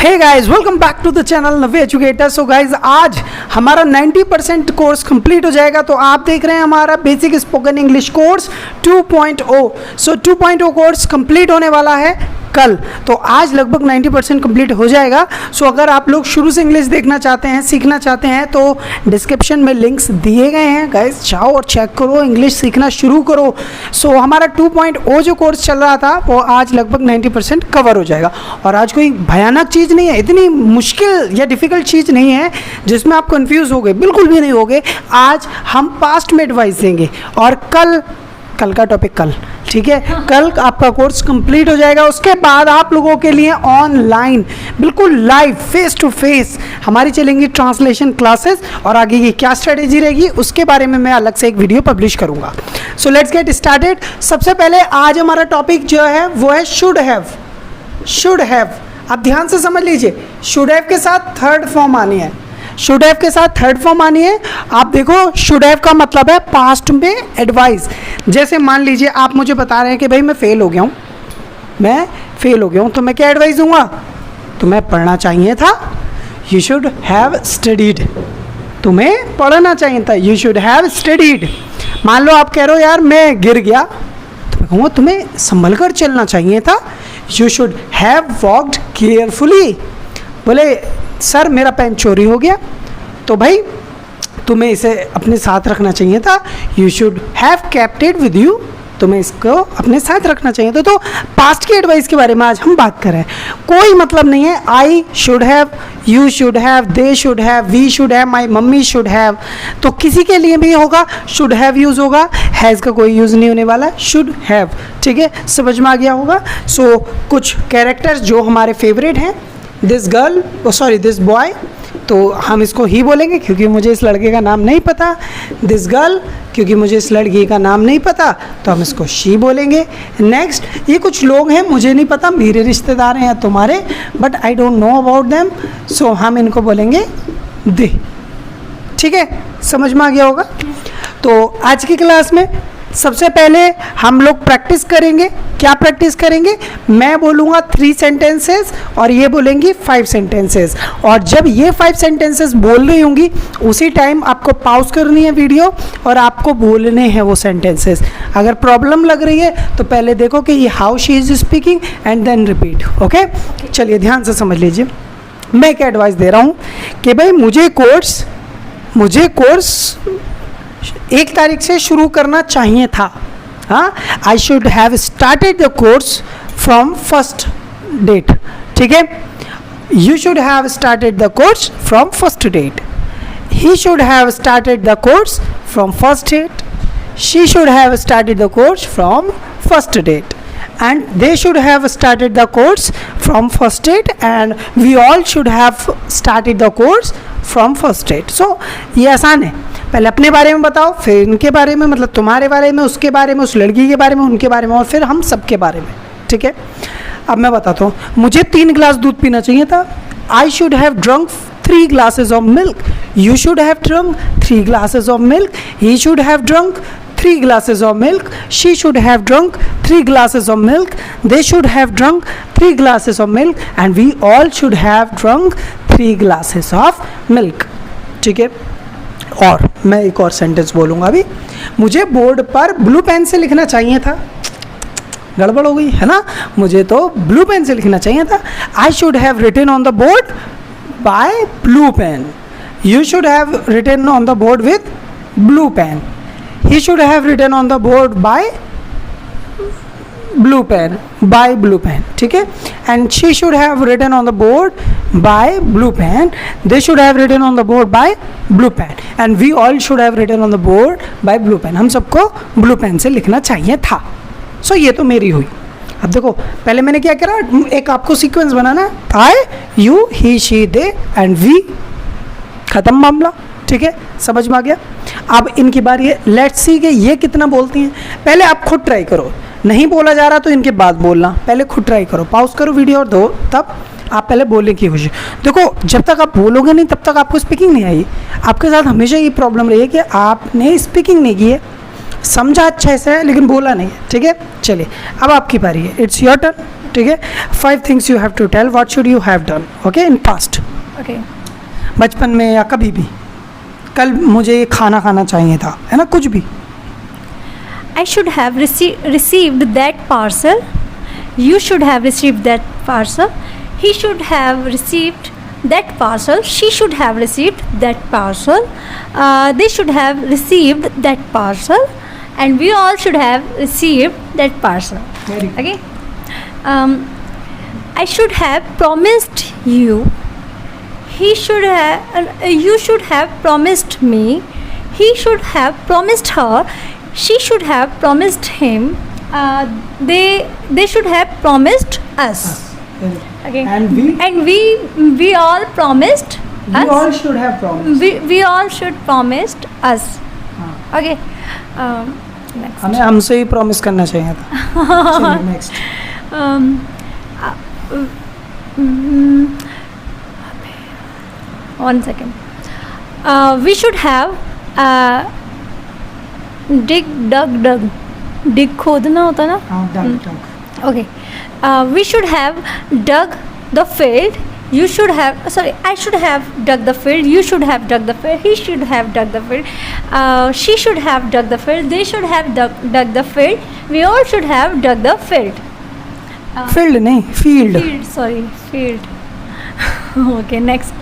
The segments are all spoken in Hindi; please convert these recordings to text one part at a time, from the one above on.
Hey guys, welcome back to the channel नवे एजुकेटर। सो गाइस, आज हमारा 90% कोर्स कंप्लीट हो जाएगा। तो आप देख रहे हैं हमारा बेसिक स्पोकन इंग्लिश कोर्स 2.0। सो 2.0 कोर्स कंप्लीट होने वाला है कल। तो आज लगभग 90% कंप्लीट हो जाएगा। सो अगर आप लोग शुरू से इंग्लिश देखना चाहते हैं, सीखना चाहते हैं, तो डिस्क्रिप्शन में लिंक्स दिए गए हैं गाइस, जाओ और चेक करो, इंग्लिश सीखना शुरू करो। सो हमारा 2.0 जो कोर्स चल रहा था वो आज लगभग 90% कवर हो जाएगा। और आज कोई भयानक चीज़ नहीं है, इतनी मुश्किल या डिफ़िकल्ट चीज़ नहीं है जिसमें आप कंफ्यूज हो गए, बिल्कुल भी नहीं होगे। आज हम पास्ट में एडवाइस देंगे और कल का टॉपिक कल, ठीक है, कल आपका कोर्स कंप्लीट हो जाएगा। उसके बाद आप लोगों के लिए ऑनलाइन बिल्कुल लाइव फेस टू फेस हमारी चलेंगी ट्रांसलेशन क्लासेस, और आगे की क्या स्ट्रेटेजी रहेगी उसके बारे में मैं अलग से एक वीडियो पब्लिश करूंगा। So let's get started. सबसे पहले आज हमारा टॉपिक जो है वो है शुड हैव। शुड हैव, आप ध्यान से समझ लीजिए, शुड हैव के साथ थर्ड फॉर्म आनी है। शुड हैव के साथ थर्ड फॉर्म आनी है। आप देखो, शुड हैव का मतलब है पास्ट में एडवाइस। जैसे मान लीजिए आप मुझे बता रहे हैं कि भाई मैं फेल हो गया हूँ, तो मैं क्या एडवाइस दूंगा? तुम्हें पढ़ना चाहिए था, यू शुड हैव स्टडीड। तुम्हें पढ़ना चाहिए था, यू शुड हैव स्टडीड। मान लो आप कह रहे हो यार मैं गिर गया, तो मैं कहूँगा तुम्हें संभल कर चलना चाहिए था, you should have walked carefully. बोले सर मेरा पेन चोरी हो गया, तो भाई तुम्हें इसे अपने साथ रखना चाहिए था, you should have kept it with you. तुम्हें इसको अपने साथ रखना चाहिए था। तो पास्ट की एडवाइस के बारे में आज हम बात कर रहे हैं। कोई मतलब नहीं है I should have, you should have, they should have, we should have, my mummy should have. तो किसी के लिए भी होगा शुड हैव यूज़ होगा, हैज़ का कोई यूज़ नहीं होने वाला, शुड हैव। ठीक है, समझ में आ गया होगा। सो कुछ कैरेक्टर्स जो हमारे फेवरेट हैं, दिस गर्ल, दिस बॉय, तो हम इसको ही बोलेंगे क्योंकि मुझे इस लड़के का नाम नहीं पता। दिस गर्ल, क्योंकि मुझे इस लड़की का नाम नहीं पता, तो हम इसको शी बोलेंगे। नेक्स्ट, ये कुछ लोग हैं मुझे नहीं पता, मेरे रिश्तेदार हैं या तुम्हारे, but I don't know about them, so हम इनको बोलेंगे दे। ठीक है, समझ में आ गया होगा। तो आज की क्लास में सबसे पहले हम लोग प्रैक्टिस करेंगे। क्या प्रैक्टिस करेंगे? मैं बोलूँगा 3 सेंटेंसेस और ये बोलेंगी 5 सेंटेंसेस। और जब ये 5 सेंटेंसेस बोल रही होंगी उसी टाइम आपको पॉज करनी है वीडियो और आपको बोलने हैं वो सेंटेंसेस। अगर प्रॉब्लम लग रही है तो पहले देखो कि ये how she is speaking and then repeat. Okay, चलिए ध्यान से समझ लीजिए। मैं क्या एडवाइस दे रहा हूँ कि भाई मुझे कोर्स 1 तारीख से शुरू करना चाहिए था। हाँ, I should have started the course from first date. ठीक है, you should have started the course from first date, he should have started the course from first date, she should have started the course from first date, and they should have started the course from first date, and we all should have started the course from first date. So ये आसान है। पहले अपने बारे में बताओ, फिर इनके बारे में, मतलब तुम्हारे बारे में, उसके बारे में, उस लड़की के बारे में, उनके बारे में, और फिर हम सबके बारे में। ठीक है, अब मैं बताता हूँ। मुझे 3 गिलास दूध पीना चाहिए था, I should have drunk 3 glasses of milk. You should have drunk 3 glasses of milk. He should have drunk 3 glasses of milk. She should have drunk 3 glasses of milk. They should have drunk 3 glasses of milk. And we all should have drunk 3 glasses of milk. ठीक है, और मैं एक और सेंटेंस बोलूँगा अभी। मुझे बोर्ड पर ब्लू पेन से लिखना चाहिए था। गड़बड़ हो गई है ना, मुझे तो ब्लू पेन से लिखना चाहिए था। I should have written on the board by blue pen. You should have written on the board with blue pen. He should have written on the board by blue pen. ठीक है, and she should have written on the board by blue pen. They should have written on the board by blue pen, and we all should have written on the board by blue pen. हम सबको blue pen से लिखना चाहिए था। सो ये तो मेरी हुई। अब देखो, पहले मैंने क्या करा, एक आपको सीक्वेंस बनाना है, I, you, he, she, they and we, खत्म मामला। ठीक है, समझ में आ गया। अब इनकी बारी है, लेट्स सी कि ये कितना बोलती हैं। पहले आप खुद ट्राई करो, नहीं बोला जा रहा तो इनके बाद बोलना, पहले खुद ट्राई करो, पॉज करो वीडियो और दो, तब आप पहले बोलने की कोशिश। देखो, जब तक आप बोलोगे नहीं तब तक आपको स्पीकिंग नहीं आई। आपके साथ हमेशा ये प्रॉब्लम रही है कि आपने स्पीकिंग नहीं की है, समझा अच्छे से लेकिन बोला नहीं है। ठीक है, चलिए अब आपकी बारी है, इट्स योर टर्न। ठीक है. 5 things you have to tell what should you have done, okay, in past. Okay. बचपन में या कभी भी. कल मुझे ये खाना खाना चाहिए था, है ना, कुछ भी. I should have received that parcel. You should have received that parcel. He should have received that parcel. She should have received that parcel. They should have received that parcel. And we all should have received that parcel. Very good. Okay. I should have promised you. He should have. You should have promised me. He should have promised her. She should have promised him. They should have promised us. Very good. Okay. And we all promised we us. all should have promised. We all should promised us. हाँ. Okay. Next. हमें हमसे ही प्रॉमिस करना चाहिए था. चलिए next. One second. We should have dug. Dig खोदना होता ना. हाँ, डग. Okay. We should have dug the field. You should have. Sorry, I should have dug the field. You should have dug the field. He should have dug the field. She should have dug the field. They should have dug the field. We all should have dug the field. Field नहीं, field. Field. Sorry, field. Okay. Next.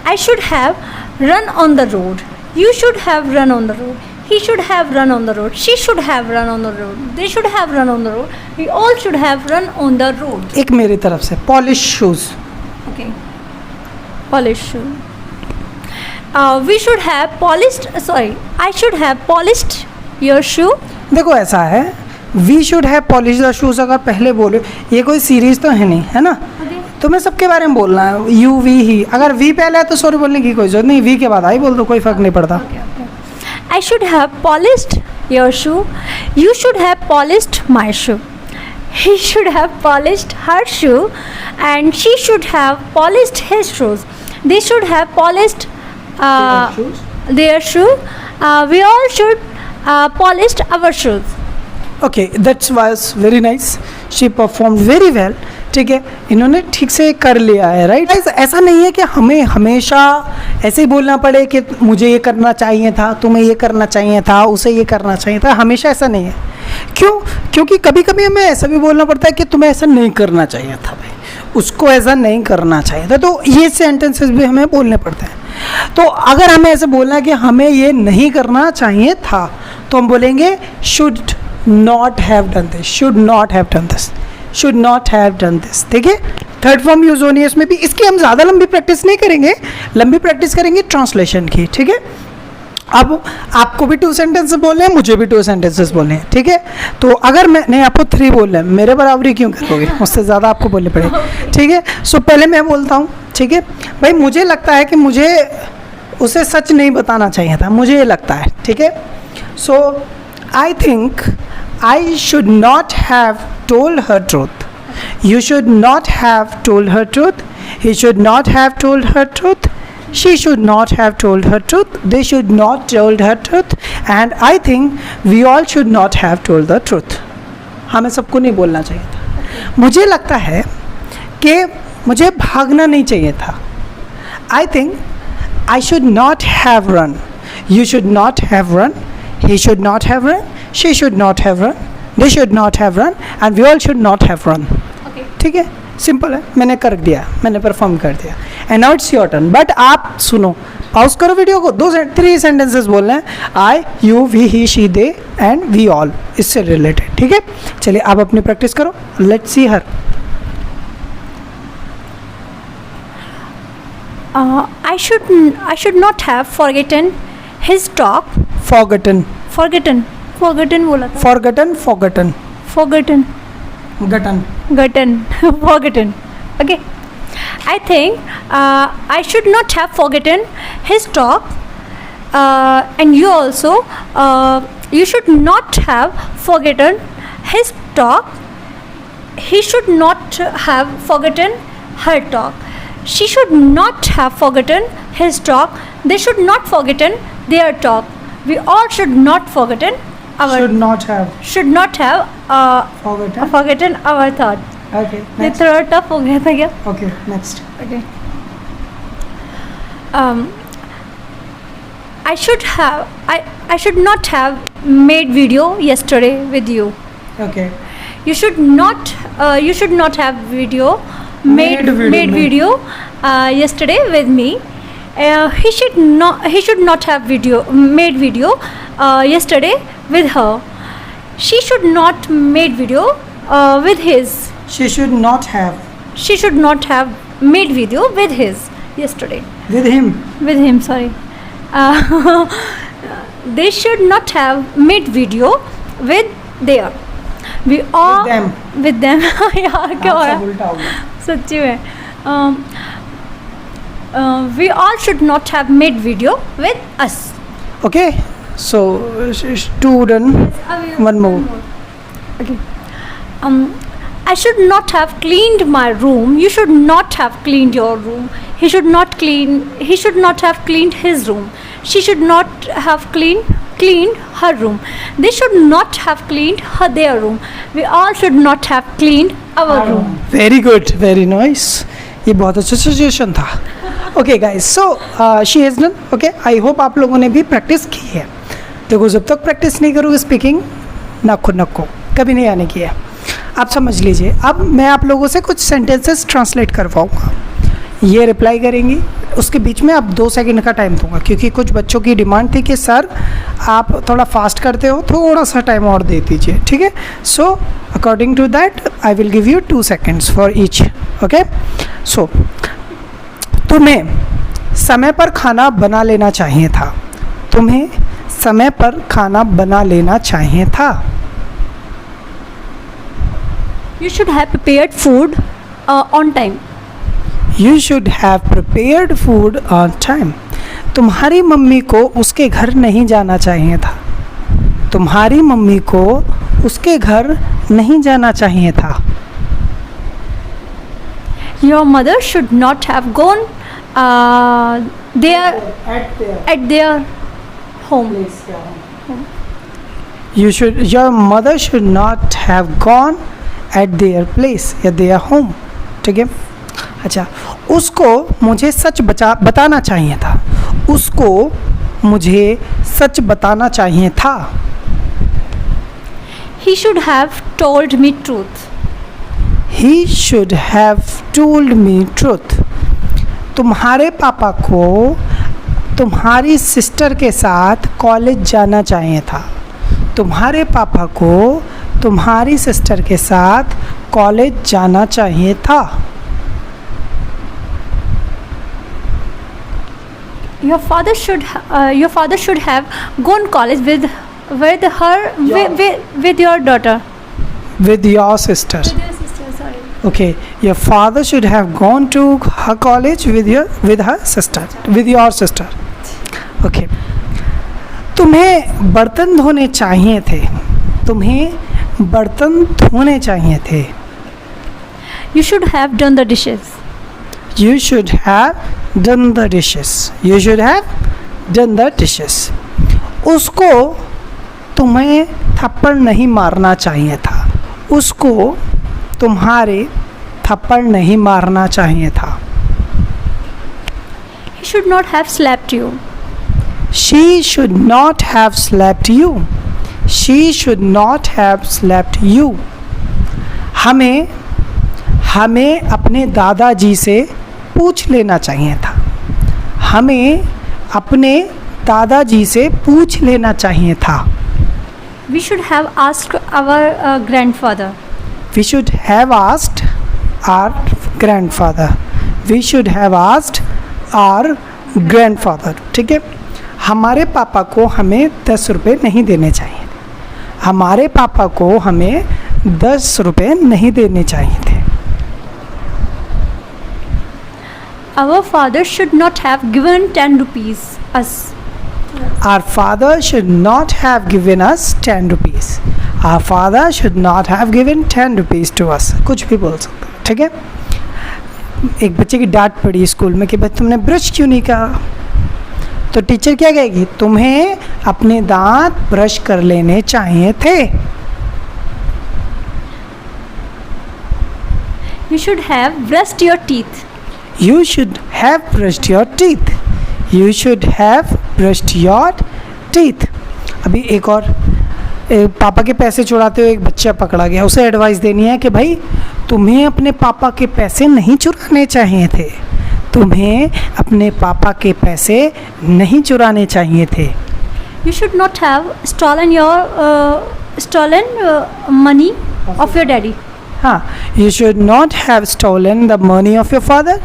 I should have run on the road. You should have run on the road. He should have run on the road. She should have run on the road. They should have run on the road. We all should have run on the road. एक मेरी तरफ से polish shoes. Okay. Polish shoe. We should have polished. Sorry, I should have polished your shoe. देखो ऐसा है, we should have polish the shoes अगर पहले बोले, ये कोई सीरीज तो है नहीं, है ना. Okay. तुम्हें सबके बारे में बोलना है, यू वी ही. अगर वी पहले है तो सॉरी बोलने की कोई जरूरत नहीं, वी के बाद आई बोल दो, कोई फर्क नहीं पड़ता. Okay. I should have polished your shoe. You should have polished my shoe. He should have polished her shoe, and she should have polished his shoes. They should have polished their shoe. We all should polished our shoes. Okay, that's was very nice. She perform very well. ठीक है, इन्होंने ठीक से कर लिया है, राइट. ऐसा नहीं है कि हमें हमेशा ऐसे ही बोलना पड़े कि मुझे ये करना चाहिए था, तुम्हें ये करना चाहिए था, उसे ये करना चाहिए था. हमेशा ऐसा नहीं है. क्यों? क्योंकि कभी कभी हमें ऐसा भी बोलना पड़ता है कि तुम्हें ऐसा नहीं करना चाहिए था भाई, उसको ऐसा नहीं करना चाहिए था. तो ये सेंटेंसेस भी हमें बोलने पड़ते हैं. तो अगर हमें ऐसे बोलना है कि हमें ये नहीं करना चाहिए था, तो हम बोलेंगे should not have done this. Should not have done this. Should not have done this. ठीक है, थर्ड फॉर्म यूज होनी है इसमें भी. इसकी हम ज़्यादा लंबी प्रैक्टिस नहीं करेंगे, लंबी प्रैक्टिस करेंगे ट्रांसलेशन की. ठीक है, अब आपको भी 2 सेंटेंसेस बोलने हैं, मुझे भी 2 सेंटेंसेस बोलने हैं. ठीक है, तो अगर मैं नहीं, आपको 3 बोलना है, मेरे बराबरी क्यों करोगे, मुझसे ज़्यादा आपको बोलने पड़ेगा. ठीक है, सो पहले मैं बोलता हूँ. ठीक है भाई, मुझे लगता है कि मुझे उसे सच नहीं बताना चाहिए था, मुझे ये लगता है. ठीक है, so I think I should not have told her truth. You should not have told her truth. He should not have told her truth. She should not have told her truth. They should not told her truth. And I think we all should not have told the truth. हमें सबको नहीं बोलना चाहिए था. मुझे लगता है कि मुझे भागना नहीं चाहिए था. I think I should not have run. You should not have run. He should not have run. She should not have run. They should not have run. And we all should not have run. Okay. ठीक है, सिंपल है, मैंने कर दिया, मैंने परफॉर्म कर दिया. And now it's your turn. But आप सुनो, पॉज करो वीडियो को. 3 सेंटेंसेस बोलना है. I, you, we, he, she, they and we all, इससे रिलेटेड. ठीक है, चलिए आप अपनी प्रैक्टिस करो. Let's see her. I should not have forgotten his talk. Forgotten बोला था. Forgotten. Forgotten. Okay. I think I should not have forgotten his talk, and you also you should not have forgotten his talk. He should not have forgotten her talk. She should not have forgotten his talk. They should not forgotten their talk. We all should not forgotten our should not have forgotten. forgotten our thought. Okay, ये next. थोड़ा टफ हो गया था क्या? Okay, next. Okay. I should not have made video yesterday with you. Okay. You should not have made video yesterday with me. He should not have made video yesterday with her. She should not made video with his. She should not have Made video with his yesterday. with him. With him, sorry. They should not have made video with their. We all them. With them. यार क्या हो रहा सब है? उल्टा हो गया. सच्ची में. We all should not have made video with us. Okay, so two done. One more. Okay. I should not have cleaned my room. You should not have cleaned your room. He should not have cleaned his room. She should not have cleaned her room. They should not have cleaned their room. We all should not have cleaned our room. Very good, very nice. ये बहुत अच्छा सजेशन था. Okay guys, so she has done. Okay, I hope आप लोगों ने भी प्रैक्टिस की है. देखो जब तक प्रैक्टिस नहीं करोगे स्पीकिंग नक्को कभी नहीं आने की है. आप समझ लीजिए. अब मैं आप लोगों से कुछ सेंटेंसेस ट्रांसलेट करवाऊँगा. ये रिप्लाई करेंगी, उसके बीच में आप 2 सेकंड का टाइम दूंगा क्योंकि कुछ बच्चों की डिमांड थी कि सर आप थोड़ा फास्ट करते हो, थोड़ा सा टाइम और दे दीजिए. ठीक है. So according to that I will give you 2 seconds for each. Okay. So तुम्हें समय पर खाना बना लेना चाहिए था. तुम्हें समय पर खाना बना लेना चाहिए था. You should have prepared food on time. You should have prepared food on time. तुम्हारी मम्मी को उसके घर नहीं जाना चाहिए था. तुम्हारी मम्मी को उसके घर नहीं जाना चाहिए था. Your mother should not have gone there at their home. Your mother should not have gone at their place, at their home. ठीक है. अच्छा, उसको मुझे सच बताना चाहिए था. उसको मुझे सच बताना चाहिए था. He should have told me truth. He should have told me truth. तुम्हारे पापा को तुम्हारी सिस्टर के साथ कॉलेज जाना चाहिए था. तुम्हारे पापा को तुम्हारी सिस्टर के साथ कॉलेज जाना चाहिए था. Your father should have gone college with your daughter. With your sister. With your sister, sorry. Okay, your father should have gone to her college with her sister, with your sister. Okay. तुम्हें बर्तन धोने चाहिए थे. तुम्हें बर्तन धोने चाहिए थे. You should have done the dishes. You should have done the dishes. You should have done the dishes. उसको तुम्हें थप्पड़ नहीं मारना चाहिए था. उसको तुम्हारे थप्पड़ नहीं मारना चाहिए था. He should not have slapped you. She should not have slapped you. She should not have slapped you. हमें अपने दादाजी से पूछ लेना चाहिए था. हमें अपने दादाजी से पूछ लेना चाहिए था. We should have asked our grandfather. We should have asked our grandfather. We should have asked our grandfather. ठीक है. हमारे पापा को हमें 10 रुपये नहीं देने चाहिए. हमारे पापा को हमें 10 रुपये नहीं देने चाहिए थे. Our father should not have given 10 rupees us. Our father should not have given us 10 rupees. Our father should not have given 10 rupees to us. कुछ भी बोल सकते हो. ठीक है. एक बच्चे की डांट पड़ी स्कूल में कि भाई तुमने ब्रश क्यों नहीं कहा. तो टीचर क्या कहेगी, तुम्हें अपने दांत ब्रश कर लेने चाहिए थे। You should have brushed your teeth. You should have brushed your teeth. You should have brushed your teeth. अभी एक और, पापा के पैसे चुराते हुए एक बच्चा पकड़ा गया, उसे एडवाइस देनी है कि भाई तुम्हें अपने पापा के पैसे नहीं चुराने चाहिए थे, तुम्हें अपने पापा के पैसे नहीं चुराने चाहिए थे। You should not have stolen money of your daddy. हाँ, you should not have stolen the money of your father.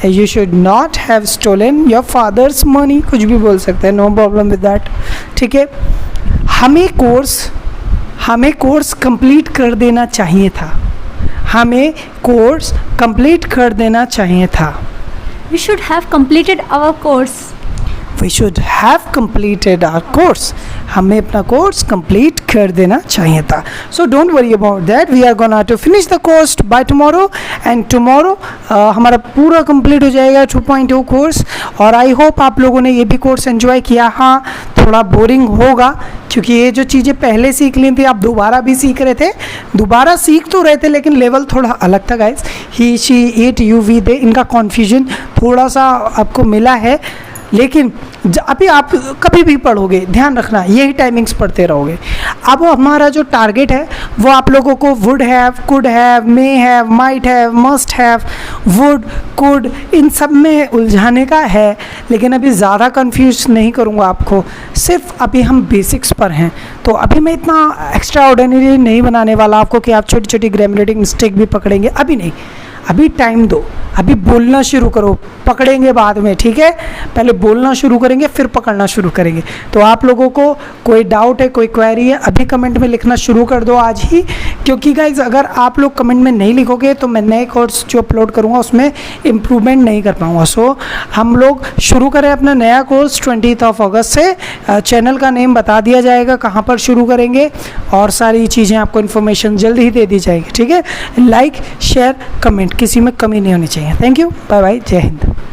You should not have stolen your father's money. कुछ भी बोल सकते हैं, no problem with that. ठीक है, हमें कोर्स कंप्लीट कर देना चाहिए था, हमें कोर्स कंप्लीट कर देना चाहिए था। We should have completed our course. We should have completed our course. हमें अपना कोर्स कंप्लीट कर देना चाहिए था। So don't worry about that. We are gonna to finish the course by tomorrow and tomorrow हमारा पूरा कंप्लीट हो जाएगा 2.0 कोर्स। और आई होप आप लोगों ने ये भी कोर्स एंजॉय किया। हाँ, थोड़ा बोरिंग होगा क्योंकि ये जो चीज़ें पहले सीख ली थी आप दोबारा भी सीख रहे थे, दोबारा सीख तो रहे थे लेकिन लेवल थोड़ा अलग था guys. He, she, it, you, we, they, इनका कॉन्फ्यूजन थोड़ा सा आपको मिला है, लेकिन अभी आप कभी भी पढ़ोगे ध्यान रखना यही टाइमिंग्स पढ़ते रहोगे। अब हमारा जो टारगेट है वो आप लोगों को would have, could have, may have, might have, must have, would, could, इन सब में उलझाने का है, लेकिन अभी ज़्यादा कंफ्यूज नहीं करूँगा आपको, सिर्फ अभी हम बेसिक्स पर हैं। तो अभी मैं इतना एक्स्ट्रा ऑर्डिनरी नहीं बनाने वाला आपको कि आप छोटी छोटी ग्रामेटिक मिस्टेक भी पकड़ेंगे, अभी नहीं, अभी टाइम दो, अभी बोलना शुरू करो, पकड़ेंगे बाद में, ठीक है। पहले बोलना शुरू करेंगे फिर पकड़ना शुरू करेंगे। तो आप लोगों को कोई डाउट है, कोई क्वेरी है, अभी कमेंट में लिखना शुरू कर दो आज ही, क्योंकि गाइज अगर आप लोग कमेंट में नहीं लिखोगे तो मैं नए कोर्स जो अपलोड करूँगा उसमें इम्प्रूवमेंट नहीं कर पाऊँगा। सो हम लोग शुरू करें अपना नया कोर्स 20 अगस्त से। चैनल का नेम बता दिया जाएगा कहाँ पर शुरू करेंगे और सारी चीज़ें आपको इन्फॉर्मेशन जल्दी ही दे दी जाएगी, ठीक है। लाइक, शेयर, कमेंट, किसी में कमी नहीं होनी चाहिए। थैंक यू, बाय बाय, जय हिंद।